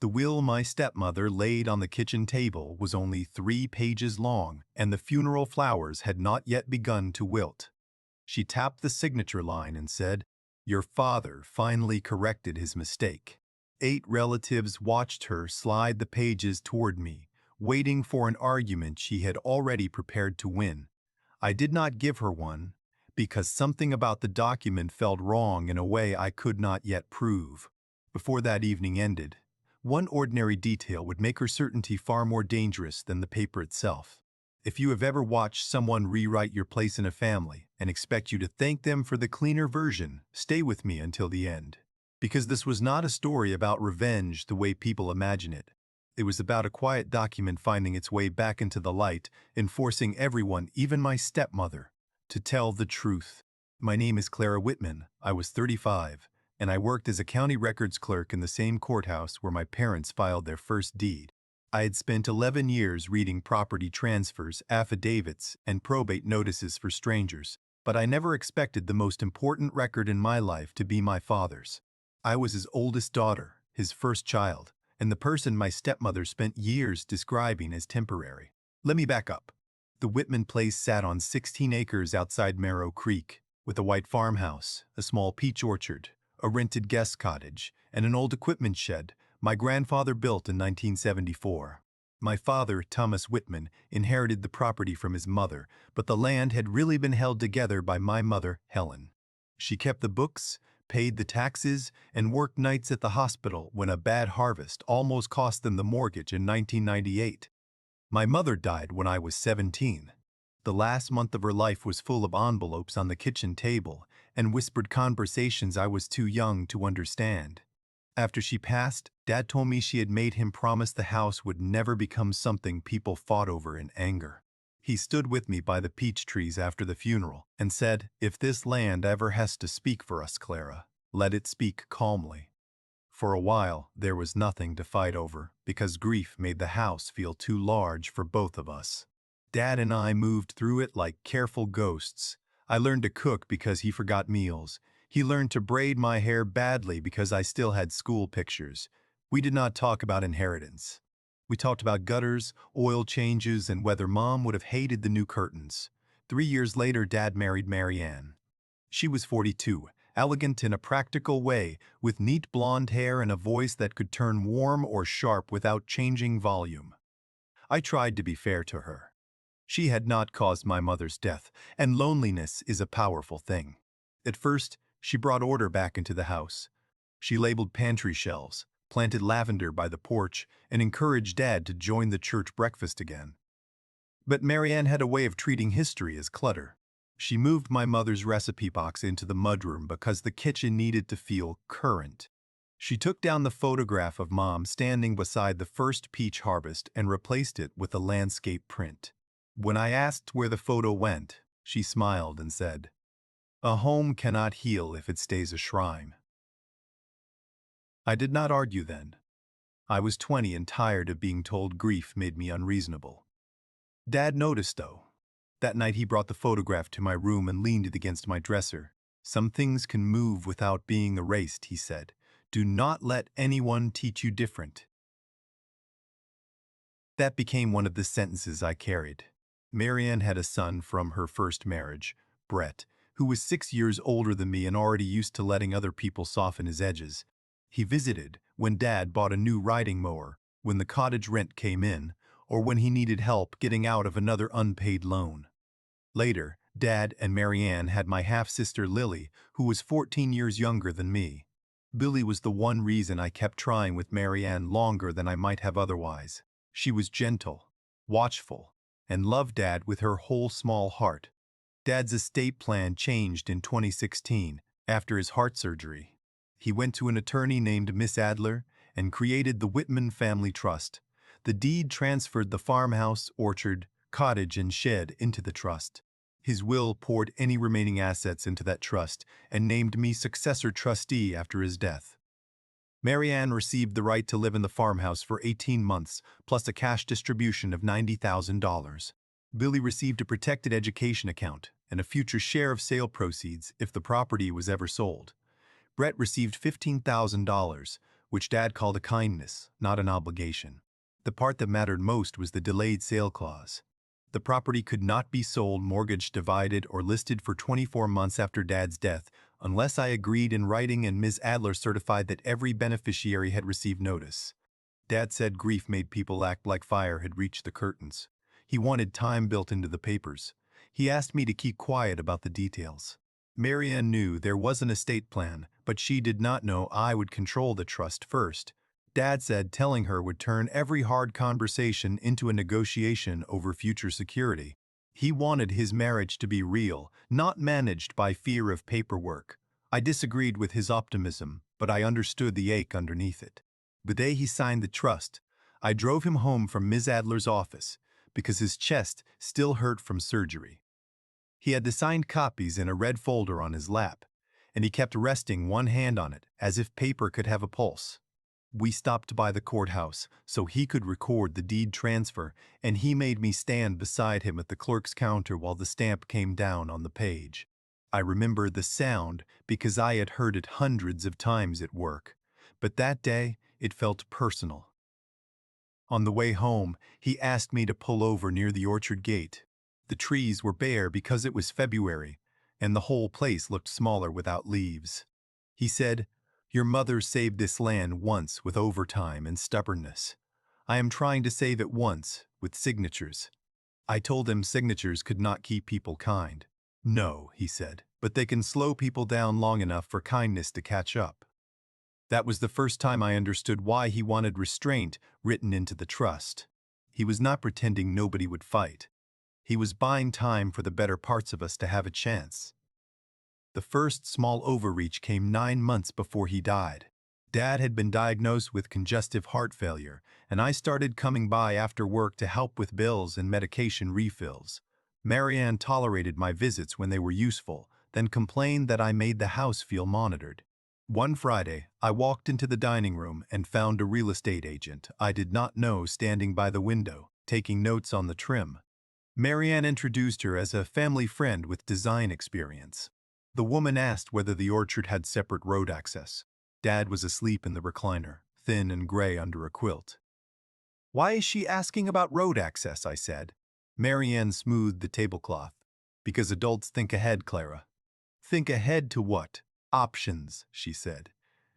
The will my stepmother laid on the kitchen table was only 3 pages long, and the funeral flowers had not yet begun to wilt. She tapped the signature line and said, "Your father finally corrected his mistake." 8 relatives watched her slide the pages toward me, waiting for an argument she had already prepared to win. I did not give her one, because something about the document felt wrong in a way I could not yet prove. Before that evening ended, one ordinary detail would make her certainty far more dangerous than the paper itself. If you have ever watched someone rewrite your place in a family and expect you to thank them for the cleaner version, stay with me until the end. Because this was not a story about revenge the way people imagine it. It was about a quiet document finding its way back into the light and forcing everyone, even my stepmother, to tell the truth. My name is Clara Whitman. I was 35, and I worked as a county records clerk in the same courthouse where my parents filed their first deed. I had spent 11 years reading property transfers, affidavits, and probate notices for strangers, but I never expected the most important record in my life to be my father's. I was his oldest daughter, his first child, and the person my stepmother spent years describing as temporary. Let me back up. The Whitman place sat on 16 acres outside Marrow Creek, with a white farmhouse, a small peach orchard, a rented guest cottage, and an old equipment shed my grandfather built in 1974. My father, Thomas Whitman, inherited the property from his mother, but the land had really been held together by my mother, Helen. She kept the books, paid the taxes, and worked nights at the hospital when a bad harvest almost cost them the mortgage in 1998. My mother died when I was 17. The last month of her life was full of envelopes on the kitchen table and whispered conversations I was too young to understand. After she passed, Dad told me she had made him promise the house would never become something people fought over in anger. He stood with me by the peach trees after the funeral and said, "If this land ever has to speak for us, Clara, let it speak calmly." For a while, there was nothing to fight over because grief made the house feel too large for both of us. Dad and I moved through it like careful ghosts. I learned to cook because he forgot meals. He learned to braid my hair badly because I still had school pictures. We did not talk about inheritance. We talked about gutters, oil changes, and whether Mom would have hated the new curtains. 3 years later, Dad married Marianne. She was 42, elegant in a practical way, with neat blonde hair and a voice that could turn warm or sharp without changing volume. I tried to be fair to her. She had not caused my mother's death, and loneliness is a powerful thing. At first, she brought order back into the house. She labeled pantry shelves, planted lavender by the porch, and encouraged Dad to join the church breakfast again. But Marianne had a way of treating history as clutter. She moved my mother's recipe box into the mudroom because the kitchen needed to feel current. She took down the photograph of Mom standing beside the first peach harvest and replaced it with a landscape print. When I asked where the photo went, she smiled and said, "A home cannot heal if it stays a shrine." I did not argue then. I was 20 and tired of being told grief made me unreasonable. Dad noticed, though. That night he brought the photograph to my room and leaned it against my dresser. "Some things can move without being erased," he said. "Do not let anyone teach you different." That became one of the sentences I carried. Marianne had a son from her first marriage, Brett, who was 6 years older than me and already used to letting other people soften his edges. He visited when Dad bought a new riding mower, when the cottage rent came in, or when he needed help getting out of another unpaid loan. Later, Dad and Marianne had my half-sister Lily, who was 14 years younger than me. Billy was the one reason I kept trying with Marianne longer than I might have otherwise. She was gentle, watchful, and loved Dad with her whole small heart. Dad's estate plan changed in 2016 after his heart surgery. He went to an attorney named Miss Adler and created the Whitman Family Trust. The deed transferred the farmhouse, orchard, cottage, and shed into the trust. His will poured any remaining assets into that trust and named me successor trustee after his death. Marianne received the right to live in the farmhouse for 18 months, plus a cash distribution of $90,000. Billy received a protected education account and a future share of sale proceeds if the property was ever sold. Brett received $15,000, which Dad called a kindness, not an obligation. The part that mattered most was the delayed sale clause. The property could not be sold, mortgage divided, or listed for 24 months after Dad's death unless I agreed in writing and Ms. Adler certified that every beneficiary had received notice. Dad said grief made people act like fire had reached the curtains. He wanted time built into the papers. He asked me to keep quiet about the details. Marianne knew there was an estate plan, but she did not know I would control the trust first. Dad said telling her would turn every hard conversation into a negotiation over future security. He wanted his marriage to be real, not managed by fear of paperwork. I disagreed with his optimism, but I understood the ache underneath it. The day he signed the trust, I drove him home from Ms. Adler's office because his chest still hurt from surgery. He had the signed copies in a red folder on his lap, and he kept resting one hand on it as if paper could have a pulse. We stopped by the courthouse so he could record the deed transfer, and he made me stand beside him at the clerk's counter while the stamp came down on the page. I remember the sound because I had heard it hundreds of times at work, but that day it felt personal. On the way home, he asked me to pull over near the orchard gate. The trees were bare because it was February, and the whole place looked smaller without leaves. He said, "Your mother saved this land once with overtime and stubbornness. I am trying to save it once with signatures." I told him signatures could not keep people kind. "No," he said, "but they can slow people down long enough for kindness to catch up." That was the first time I understood why he wanted restraint written into the trust. He was not pretending nobody would fight. He was buying time for the better parts of us to have a chance. The first small overreach came 9 months before he died. Dad had been diagnosed with congestive heart failure, and I started coming by after work to help with bills and medication refills. Marianne tolerated my visits when they were useful, then complained that I made the house feel monitored. One Friday, I walked into the dining room and found a real estate agent I did not know standing by the window, taking notes on the trim. Marianne introduced her as a family friend with design experience. The woman asked whether the orchard had separate road access. Dad was asleep in the recliner, thin and gray under a quilt. "Why is she asking about road access?" I said. Marianne smoothed the tablecloth. "Because adults think ahead, Clara." "Think ahead to what?" "Options," she said.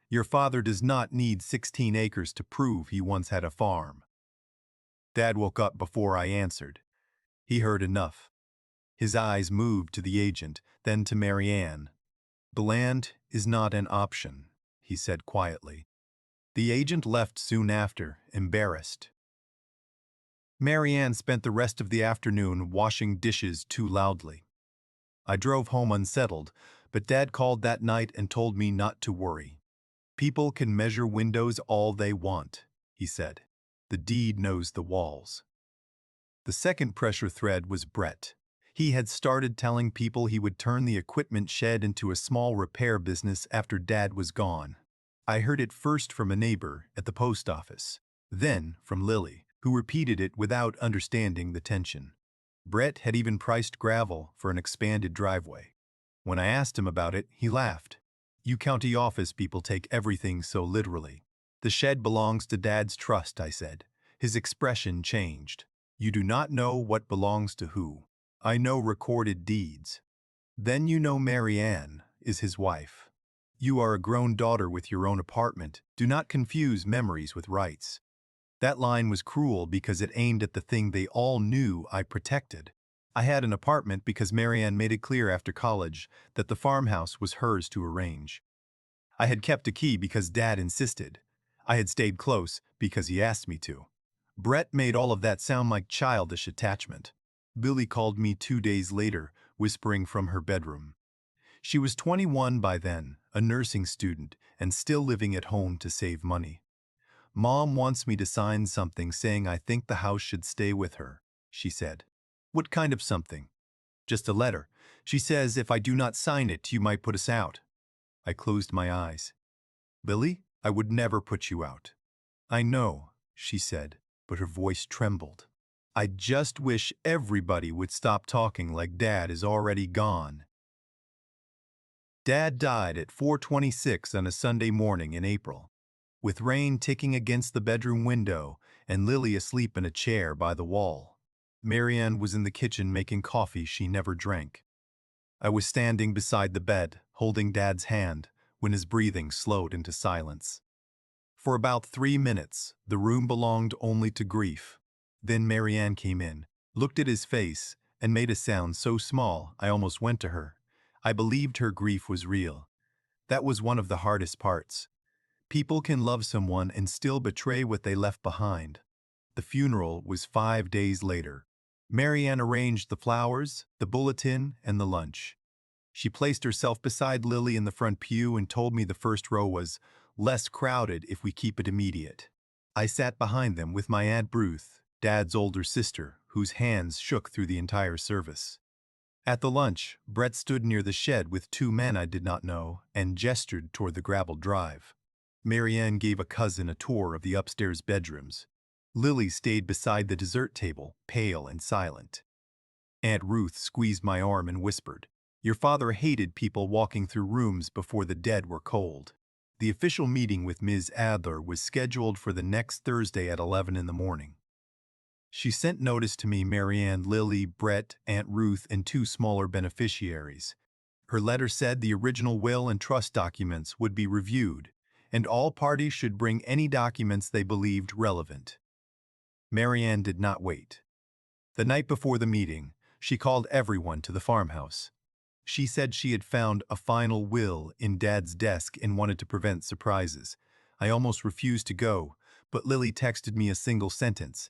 "Your father does not need 16 acres to prove he once had a farm." Dad woke up before I answered. He heard enough. His eyes moved to the agent, then to Marianne. "The land is not an option," he said quietly. The agent left soon after, embarrassed. Marianne spent the rest of the afternoon washing dishes too loudly. I drove home unsettled, but Dad called that night and told me not to worry. "People can measure windows all they want," he said. "The deed knows the walls." The second pressure thread was Brett. He had started telling people he would turn the equipment shed into a small repair business after Dad was gone. I heard it first from a neighbor at the post office, then from Lily, who repeated it without understanding the tension. Brett had even priced gravel for an expanded driveway. When I asked him about it, he laughed. "You county office people take everything so literally." "The shed belongs to Dad's trust," I said. His expression changed. "You do not know what belongs to who. I know recorded deeds." "Then you know Marianne is his wife. You are a grown daughter with your own apartment. Do not confuse memories with rights." That line was cruel because it aimed at the thing they all knew I protected. I had an apartment because Marianne made it clear after college that the farmhouse was hers to arrange. I had kept a key because Dad insisted. I had stayed close because he asked me to. Brett made all of that sound like childish attachment. Billy called me 2 days later, whispering from her bedroom. She was 21 by then, a nursing student, and still living at home to save money. "Mom wants me to sign something saying I think the house should stay with her," she said. "What kind of something?" "Just a letter. She says if I do not sign it, you might put us out." I closed my eyes. "Billy, I would never put you out." "I know," she said, but her voice trembled. "I just wish everybody would stop talking like Dad is already gone." Dad died at 4:26 on a Sunday morning in April. with rain ticking against the bedroom window and Lily asleep in a chair by the wall. Marianne was in the kitchen making coffee she never drank. I was standing beside the bed, holding Dad's hand, when his breathing slowed into silence. For about 3 minutes, the room belonged only to grief. Then Marianne came in, looked at his face, and made a sound so small I almost went to her. I believed her grief was real. That was one of the hardest parts. People can love someone and still betray what they left behind. The funeral was 5 days later. Marianne arranged the flowers, the bulletin, and the lunch. She placed herself beside Lily in the front pew and told me the first row was less crowded if we keep it immediate. I sat behind them with my Aunt Ruth, Dad's older sister, whose hands shook through the entire service. At the lunch, Brett stood near the shed with two men I did not know and gestured toward the graveled drive. Marianne gave a cousin a tour of the upstairs bedrooms. Lily stayed beside the dessert table, pale and silent. Aunt Ruth squeezed my arm and whispered, "Your father hated people walking through rooms before the dead were cold." The official meeting with Ms. Adler was scheduled for the next Thursday at 11 in the morning. She sent notice to me, Marianne, Lily, Brett, Aunt Ruth, and two smaller beneficiaries. Her letter said the original will and trust documents would be reviewed, and all parties should bring any documents they believed relevant. Marianne did not wait. The night before the meeting, she called everyone to the farmhouse. She said she had found a final will in Dad's desk and wanted to prevent surprises. I almost refused to go, but Lily texted me a single sentence.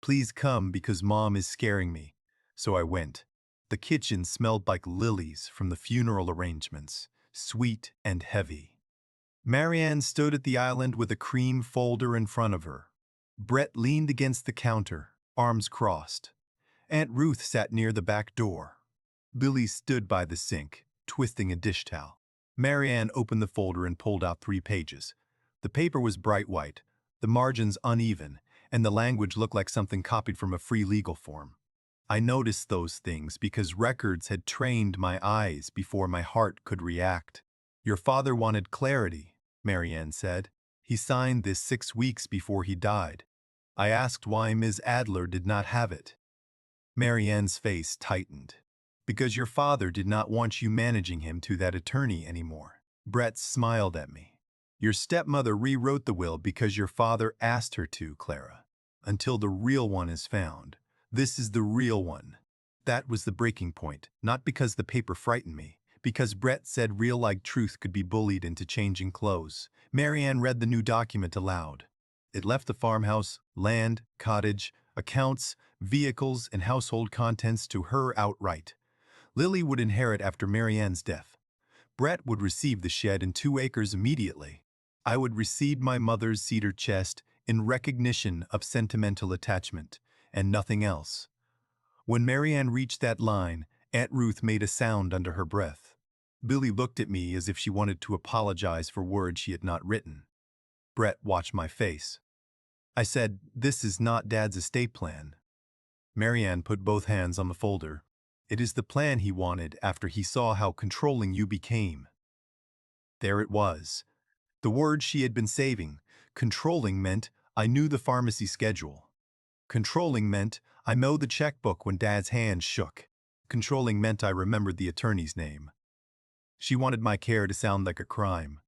"Please come because Mom is scaring me." So I went. The kitchen smelled like lilies from the funeral arrangements, sweet and heavy. Marianne stood at the island with a cream folder in front of her. Brett leaned against the counter, arms crossed. Aunt Ruth sat near the back door. Lily stood by the sink, twisting a dish towel. Marianne opened the folder and pulled out 3 pages. The paper was bright white, the margins uneven, and the language looked like something copied from a free legal form. I noticed those things because records had trained my eyes before my heart could react. "Your father wanted clarity," Marianne said. "He signed this 6 weeks before he died." I asked why Ms. Adler did not have it. Marianne's face tightened. "Because your father did not want you managing him to that attorney anymore." Brett smiled at me. "Your stepmother rewrote the will because your father asked her to, Clara. Until the real one is found. This is the real one." That was the breaking point, not because the paper frightened me, because Brett said real-like truth could be bullied into changing clothes. Marianne read the new document aloud. It left the farmhouse, land, cottage, accounts, vehicles, and household contents to her outright. Lily would inherit after Marianne's death. Brett would receive the shed and 2 acres immediately. I would receive my mother's cedar chest in recognition of sentimental attachment, and nothing else. When Marianne reached that line, Aunt Ruth made a sound under her breath. Billy looked at me as if she wanted to apologize for words she had not written. Brett watched my face. I said, "This is not Dad's estate plan." Marianne put both hands on the folder. "It is the plan he wanted after he saw how controlling you became." There it was. The word she had been saving. Controlling meant I knew the pharmacy schedule. Controlling meant I know the checkbook when Dad's hand shook. Controlling meant I remembered the attorney's name. She wanted my care to sound like a crime.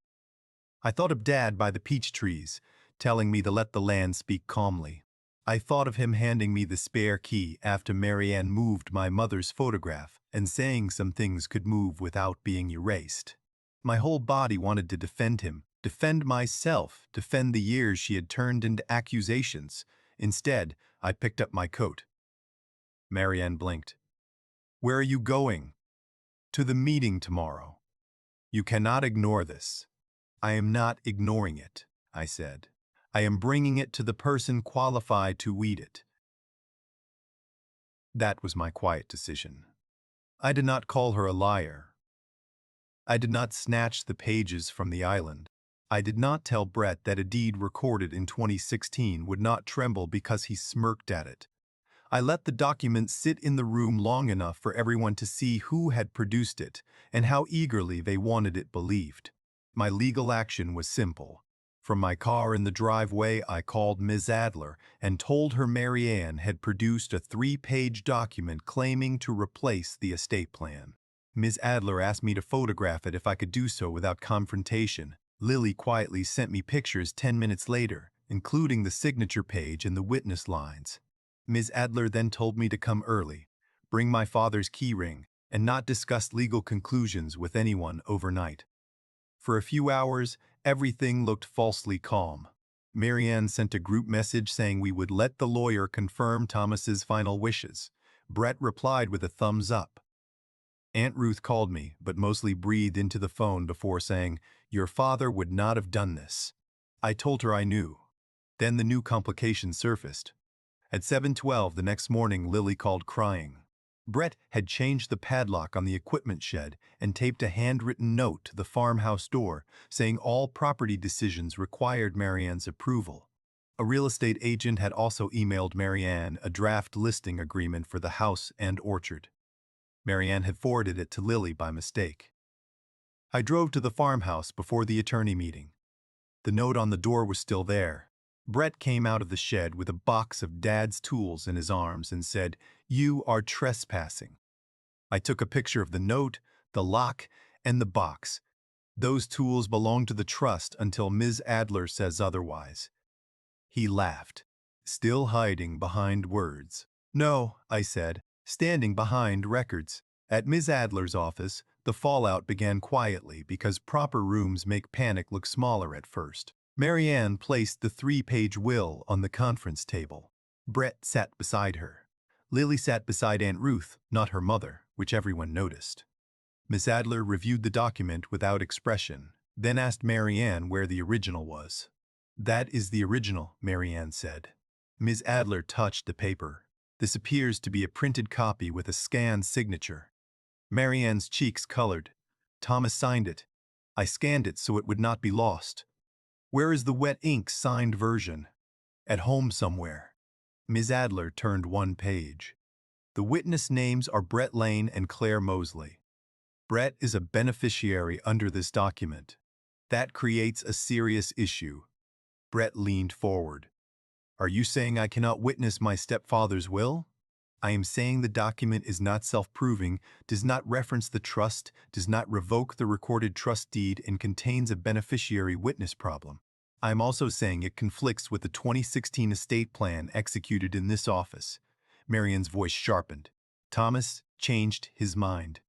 I thought of Dad by the peach trees, telling me to let the land speak calmly. I thought of him handing me the spare key after Marianne moved my mother's photograph and saying some things could move without being erased. My whole body wanted to defend him, defend myself, defend the years she had turned into accusations. Instead, I picked up my coat. Marianne blinked. "Where are you going?" "To the meeting tomorrow." "You cannot ignore this." "I am not ignoring it," I said. "I am bringing it to the person qualified to read it." That was my quiet decision. I did not call her a liar. I did not snatch the pages from the island. I did not tell Brett that a deed recorded in 2016 would not tremble because he smirked at it. I let the document sit in the room long enough for everyone to see who had produced it and how eagerly they wanted it believed. My legal action was simple. From my car in the driveway, I called Ms. Adler and told her Mary Ann had produced a 3-page document claiming to replace the estate plan. Ms. Adler asked me to photograph it if I could do so without confrontation. Lily quietly sent me pictures 10 minutes later, including the signature page and the witness lines. Ms. Adler then told me to come early, bring my father's keyring, and not discuss legal conclusions with anyone overnight. For a few hours, everything looked falsely calm. Mary Ann sent a group message saying we would let the lawyer confirm Thomas's final wishes. Brett replied with a thumbs up. Aunt Ruth called me, but mostly breathed into the phone before saying, "Your father would not have done this." I told her I knew. Then the new complication surfaced. At 7:12 the next morning, Lily called crying. Brett had changed the padlock on the equipment shed and taped a handwritten note to the farmhouse door saying all property decisions required Mary Ann's approval. A real estate agent had also emailed Mary Ann a draft listing agreement for the house and orchard. Mary Ann had forwarded it to Lily by mistake. I drove to the farmhouse before the attorney meeting. The note on the door was still there. Brett came out of the shed with a box of Dad's tools in his arms and said, "You are trespassing." I took a picture of the note, the lock, and the box. "Those tools belong to the trust until Ms. Adler says otherwise." He laughed, still hiding behind words. "No," I said, standing behind records. At Ms. Adler's office, the fallout began quietly because proper rooms make panic look smaller at first. Mary Ann placed the 3-page will on the conference table. Brett sat beside her. Lily sat beside Aunt Ruth, not her mother, which everyone noticed. Miss Adler reviewed the document without expression, then asked Mary Ann where the original was. "That is the original," Mary Ann said. Ms. Adler touched the paper. "This appears to be a printed copy with a scanned signature." Mary Ann's cheeks colored. "Thomas signed it. I scanned it so it would not be lost." "Where is the wet ink signed version?" "At home somewhere." Ms. Adler turned one page. "The witness names are Brett Lane and Claire Mosley. Brett is a beneficiary under this document. That creates a serious issue." Brett leaned forward. "Are you saying I cannot witness my stepfather's will?" "I am saying the document is not self-proving, does not reference the trust, does not revoke the recorded trust deed, and contains a beneficiary witness problem. I am also saying it conflicts with the 2016 estate plan executed in this office." Mary Ann's voice sharpened. "Thomas changed his mind."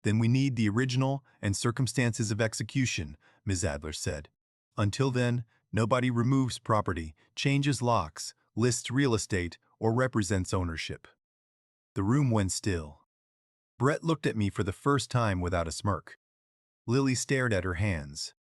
"Then we need the original and circumstances of execution," Ms. Adler said. "Until then, nobody removes property, changes locks, lists real estate, or represents ownership." The room went still. Brett looked at me for the first time without a smirk. Lily stared at her hands.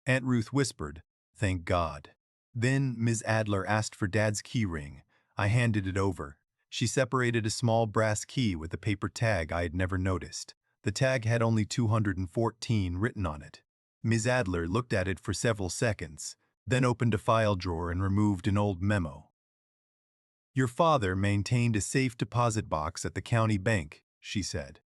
Aunt Ruth whispered, "Thank God." Then Ms. Adler asked for Dad's key ring. I handed it over. She separated a small brass key with a paper tag I had never noticed. The tag had only 214 written on it. Ms. Adler looked at it for several seconds, then opened a file drawer and removed an old memo. "Your father maintained a safe deposit box at the county bank," she said.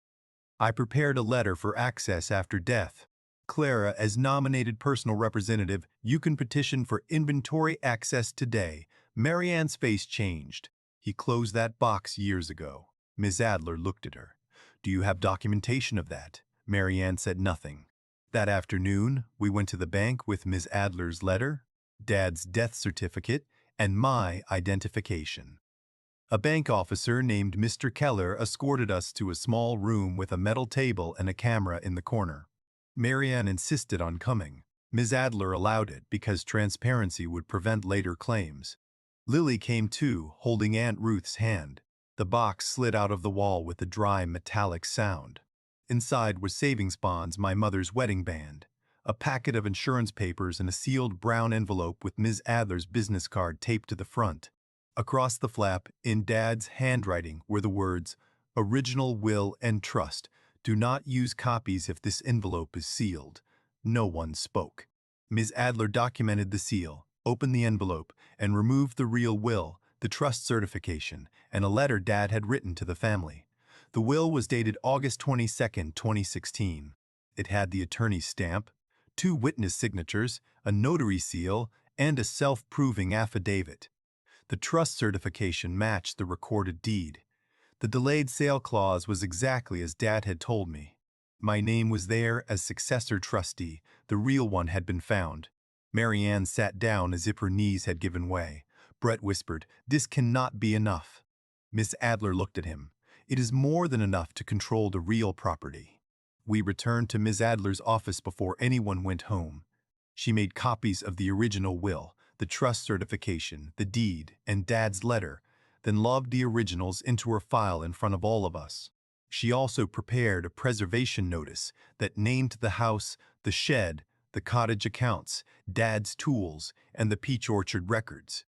"I prepared a letter for access after death. Clara, as nominated personal representative, you can petition for inventory access today." Mary Ann's face changed. "He closed that box years ago." Ms. Adler looked at her. "Do you have documentation of that?" Mary Ann said nothing. That afternoon, we went to the bank with Ms. Adler's letter, Dad's death certificate, and my identification. A bank officer named Mr. Keller escorted us to a small room with a metal table and a camera in the corner. Mary Ann insisted on coming. Ms. Adler allowed it because transparency would prevent later claims. Lily came too, holding Aunt Ruth's hand. The box slid out of the wall with a dry metallic sound. Inside were savings bonds, my mother's wedding band, a packet of insurance papers, and a sealed brown envelope with Ms. Adler's business card taped to the front. Across the flap, in Dad's handwriting, were the words, "Original will and trust. Do not use copies if this envelope is sealed." No one spoke. Ms. Adler documented the seal, opened the envelope, and removed the real will, the trust certification, and a letter Dad had written to the family. The will was dated August 22, 2016. It had the attorney's stamp, 2 witness signatures, a notary seal, and a self-proving affidavit. The trust certification matched the recorded deed. The delayed sale clause was exactly as Dad had told me. My name was there as successor trustee. The real one had been found. Marianne sat down as if her knees had given way. Brett whispered, "This cannot be enough." Miss Adler looked at him. "It is more than enough to control the real property." We returned to Miss Adler's office before anyone went home. She made copies of the original will, the trust certification, the deed, and Dad's letter, then logged the originals into her file in front of all of us. She also prepared a preservation notice that named the house, the shed, the cottage accounts, Dad's tools, and the peach orchard records.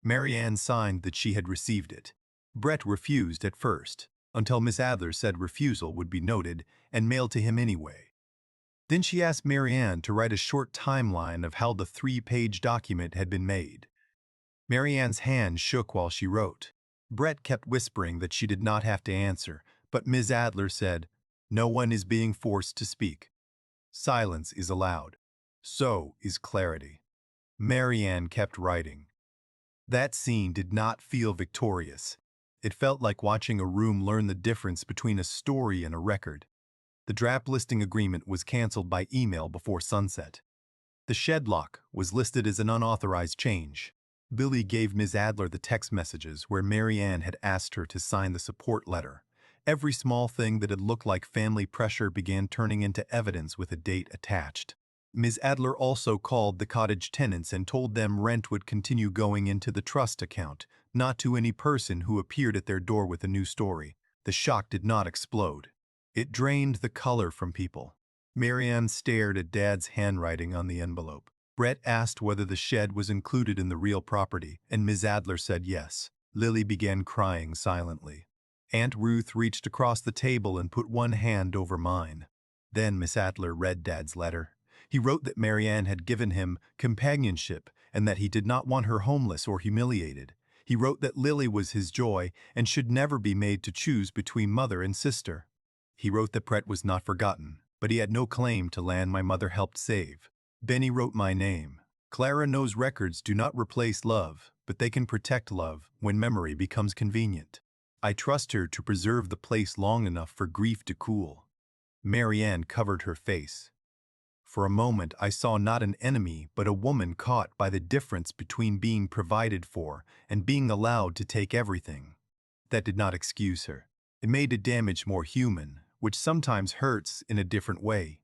Marianne signed that she had received it. Brett refused at first, until Miss Adler said refusal would be noted and mailed to him anyway. Then she asked Marianne to write a short timeline of how the 3-page document had been made. Marianne's hand shook while she wrote. Brett kept whispering that she did not have to answer, but Ms. Adler said, "No one is being forced to speak. Silence is allowed. So is clarity." Marianne kept writing. That scene did not feel victorious. It felt like watching a room learn the difference between a story and a record. The draft listing agreement was canceled by email before sunset. The shed lock was listed as an unauthorized change. Billy gave Ms. Adler the text messages where Marianne had asked her to sign the support letter. Every small thing that had looked like family pressure began turning into evidence with a date attached. Ms. Adler also called the cottage tenants and told them rent would continue going into the trust account, not to any person who appeared at their door with a new story. The shock did not explode. It drained the color from people. Marianne stared at Dad's handwriting on the envelope. Brett asked whether the shed was included in the real property, and Ms. Adler said yes. Lily began crying silently. Aunt Ruth reached across the table and put one hand over mine. Then Miss Adler read Dad's letter. He wrote that Marianne had given him companionship and that he did not want her homeless or humiliated. He wrote that Lily was his joy and should never be made to choose between mother and sister. He wrote that Brett was not forgotten, but he had no claim to land my mother helped save. Benny wrote my name. Clara knows records do not replace love, but they can protect love when memory becomes convenient. I trust her to preserve the place long enough for grief to cool. Marianne covered her face. For a moment I saw not an enemy but a woman caught by the difference between being provided for and being allowed to take everything. That did not excuse her. It made the damage more human, which sometimes hurts in a different way.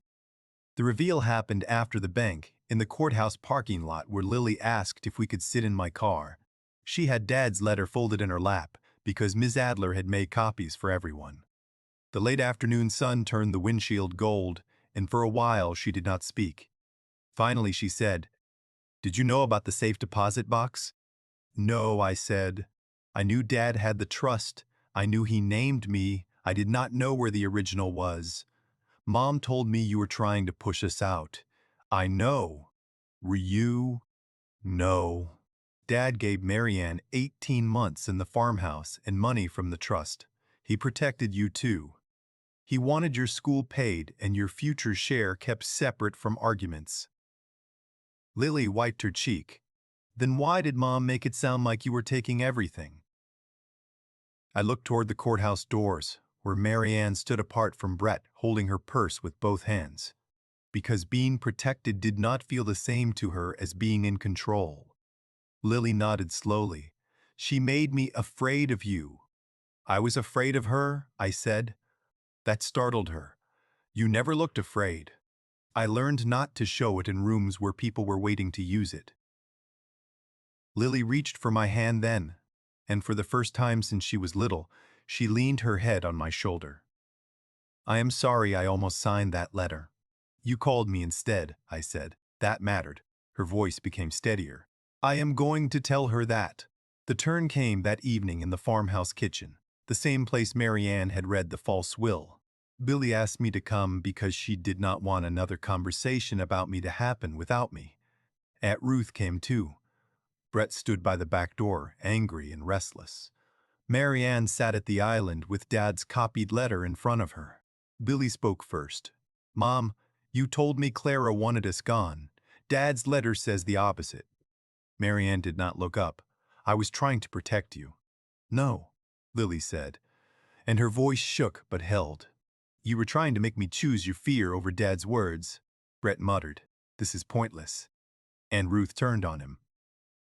The reveal happened after the bank, in the courthouse parking lot where Lily asked if we could sit in my car. She had Dad's letter folded in her lap because Ms. Adler had made copies for everyone. The late afternoon sun turned the windshield gold, and for a while she did not speak. Finally she said, "Did you know about the safe deposit box?" "No," I said. "I knew Dad had the trust. I knew he named me. I did not know where the original was. Mom told me you were trying to push us out." "I know." "Were you?" "No." Dad gave Marianne 18 months in the farmhouse and money from the trust. He protected you too. He wanted your school paid and your future share kept separate from arguments. Lily wiped her cheek. "Then why did Mom make it sound like you were taking everything?" I looked toward the courthouse doors, where Marianne stood apart from Brett, holding her purse with both hands. Because being protected did not feel the same to her as being in control. Lily nodded slowly. "She made me afraid of you." "I was afraid of her," I said. That startled her. "You never looked afraid." "I learned not to show it in rooms where people were waiting to use it." Lily reached for my hand then, and for the first time since she was little, she leaned her head on my shoulder. "I am sorry I almost signed that letter." "You called me instead," I said. That mattered. Her voice became steadier. "I am going to tell her that." The turn came that evening in the farmhouse kitchen, the same place Marianne had read the false will. Billy asked me to come because she did not want another conversation about me to happen without me. Aunt Ruth came too. Brett stood by the back door, angry and restless. Marianne sat at the island with Dad's copied letter in front of her. Billy spoke first. "Mom, You told me Clara wanted us gone. Dad's letter says the opposite. Marianne did not look up. I was trying to protect you. No, Lily said, and her voice shook but held. You were trying to make me choose your fear over Dad's words. Brett muttered. This is pointless. And Ruth turned on him.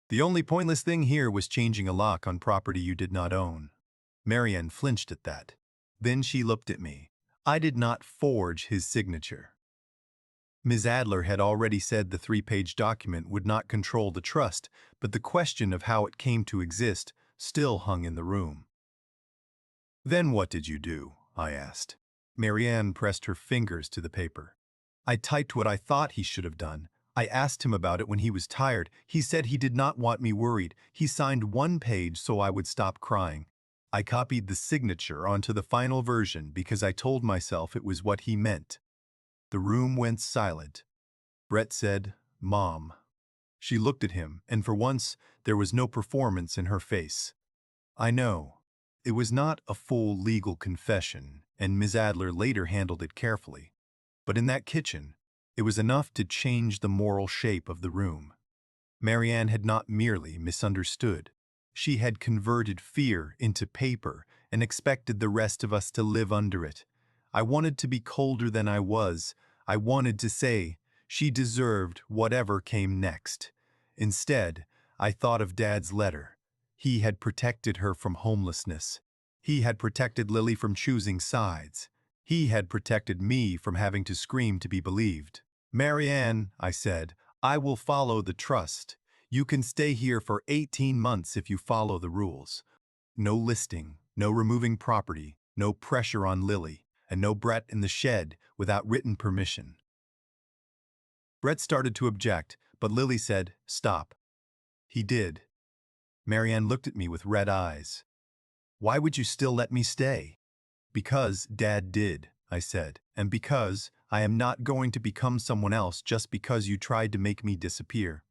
The only pointless thing here was changing a lock on property you did not own. Marianne flinched at that. Then she looked at me. I did not forge his signature. Ms. Adler had already said the 3-page document would not control the trust, but the question of how it came to exist still hung in the room. Then what did you do? I asked. Marianne pressed her fingers to the paper. I typed what I thought he should have done. I asked him about it when he was tired. He said he did not want me worried. He signed 1 page so I would stop crying. I copied the signature onto the final version because I told myself it was what he meant. The room went silent. Brett said, Mom. She looked at him, and for once, there was no performance in her face. I know. It was not a full legal confession, and Ms. Adler later handled it carefully. But in that kitchen, it was enough to change the moral shape of the room. Marianne had not merely misunderstood. She had converted fear into paper and expected the rest of us to live under it. I wanted to be colder than I was. I wanted to say, she deserved whatever came next. Instead, I thought of Dad's letter. He had protected her from homelessness. He had protected Lily from choosing sides. He had protected me from having to scream to be believed. Marianne, I said, I will follow the trust. You can stay here for 18 months if you follow the rules. No listing, no removing property, no pressure on Lily, and no Brett in the shed without written permission. Brett started to object, but Lily said, Stop. He did. Marianne looked at me with red eyes. Why would you still let me stay? Because Dad did, I said, and because I am not going to become someone else just because you tried to make me disappear.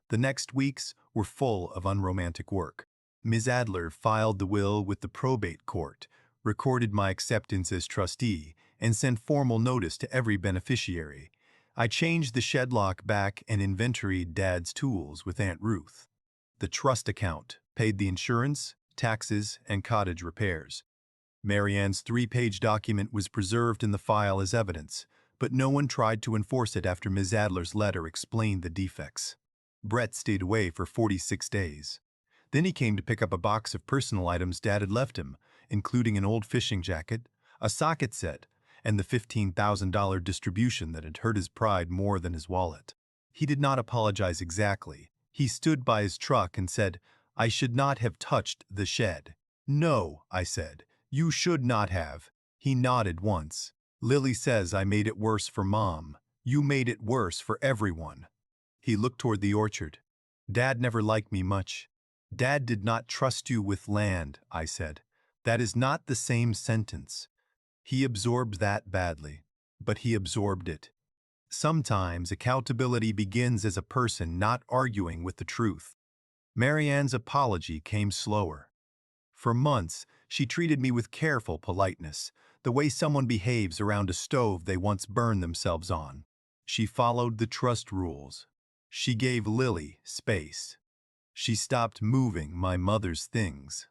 The next weeks were full of unromantic work. Ms. Adler filed the will with the probate court, recorded my acceptance as trustee, and sent formal notice to every beneficiary. I changed the shed lock back and inventoried Dad's tools with Aunt Ruth. The trust account paid the insurance, taxes, and cottage repairs. Marianne's 3-page document was preserved in the file as evidence, but no one tried to enforce it after Ms. Adler's letter explained the defects. Brett stayed away for 46 days. Then he came to pick up a box of personal items Dad had left him, including an old fishing jacket, a socket set, and the $15,000 distribution that had hurt his pride more than his wallet. He did not apologize exactly. He stood by his truck and said, I should not have touched the shed. No, I said, you should not have. He nodded once. Lily says I made it worse for Mom. You made it worse for everyone. He looked toward the orchard. Dad never liked me much. Dad did not trust you with land, I said. That is not the same sentence. He absorbed that badly, but he absorbed it. Sometimes accountability begins as a person not arguing with the truth. Marianne's apology came slower. For months, she treated me with careful politeness, the way someone behaves around a stove they once burned themselves on. She followed the trust rules. She gave Lily space. She stopped moving my mother's things.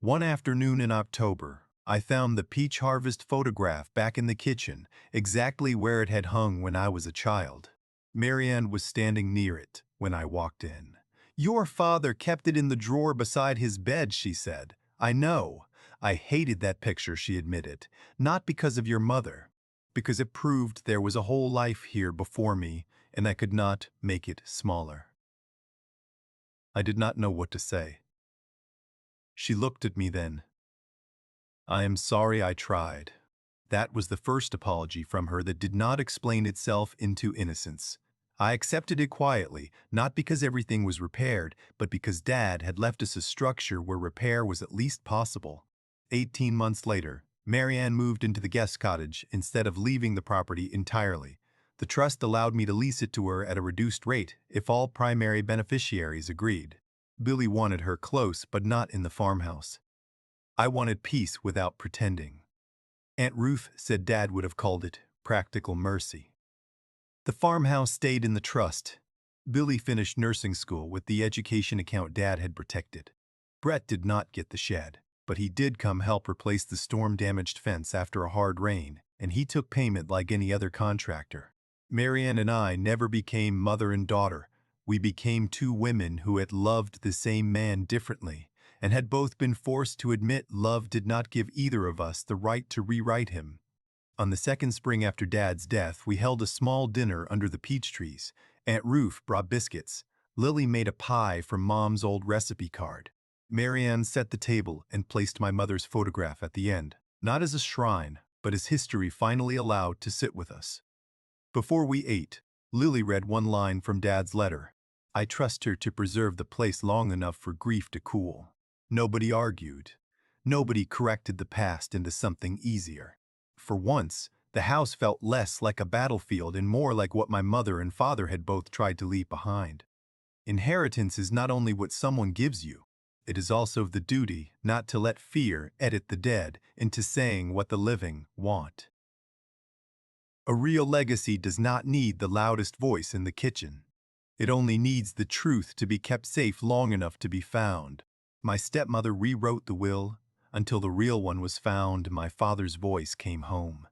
One afternoon in October, I found the peach harvest photograph back in the kitchen, exactly where it had hung when I was a child. Marianne was standing near it when I walked in. Your father kept it in the drawer beside his bed, she said. I know. I hated that picture, she admitted, not because of your mother, because it proved there was a whole life here before me, and I could not make it smaller. I did not know what to say. She looked at me then. I am sorry I tried. That was the first apology from her that did not explain itself into innocence. I accepted it quietly, not because everything was repaired, but because Dad had left us a structure where repair was at least possible. 18 months later, Marianne moved into the guest cottage instead of leaving the property entirely. The trust allowed me to lease it to her at a reduced rate if all primary beneficiaries agreed. Billy wanted her close, but not in the farmhouse. I wanted peace without pretending. Aunt Ruth said Dad would have called it practical mercy. The farmhouse stayed in the trust. Billy finished nursing school with the education account Dad had protected. Brett did not get the shed, but he did come help replace the storm-damaged fence after a hard rain, and he took payment like any other contractor. Marianne and I never became mother and daughter. We became two women who had loved the same man differently, and had both been forced to admit love did not give either of us the right to rewrite him. On the second spring after Dad's death, we held a small dinner under the peach trees. Aunt Ruth brought biscuits. Lily made a pie from Mom's old recipe card. Marianne set the table and placed my mother's photograph at the end, not as a shrine, but as history finally allowed to sit with us. Before we ate, Lily read one line from Dad's letter. I trust her to preserve the place long enough for grief to cool. Nobody argued. Nobody corrected the past into something easier. For once, the house felt less like a battlefield and more like what my mother and father had both tried to leave behind. Inheritance is not only what someone gives you, it is also the duty not to let fear edit the dead into saying what the living want. A real legacy does not need the loudest voice in the kitchen. It only needs the truth to be kept safe long enough to be found. My stepmother rewrote the will. Until the real one was found, my father's voice came home.